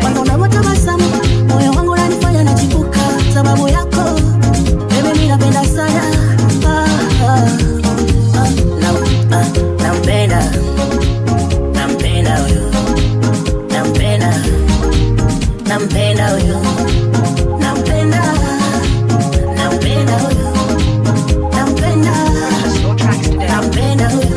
Wando unavyotabasamu moyo wangu unanifanya nachipuka sababu yako. Baby mimi napenda sana. Nampenda. Nampenda huyo. Nampenda. Nampenda huyo. Nampenda. Nampenda huyo. Nampenda. Nampenda huyo.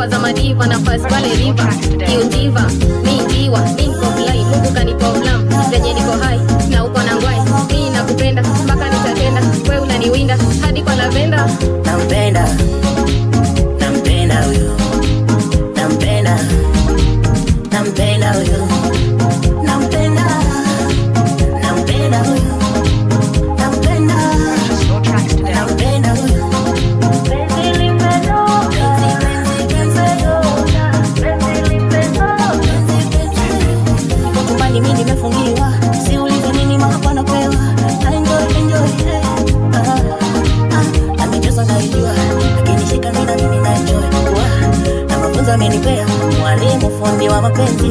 Za madiva na fast pale river you diva mi diwa niko fly Mungu kanipa ulam venye niko high na uko na ngwai mimi nakupenda mpaka nitatenda wewe unaniwinda hadi kwa lavenda. Nampenda. Nampenda huyo. Nampenda. Nampenda huyo. Nampenda. Nampenda huyo. Nampenda. Nampenda huyo. Mimi nimefungiwa, siulize nini mahapa napewa. Enjoy, amecheza naijua, akinishika mimi na enjoy. Na mafunzo amenipea, mwalimu fundi wa mapenzi.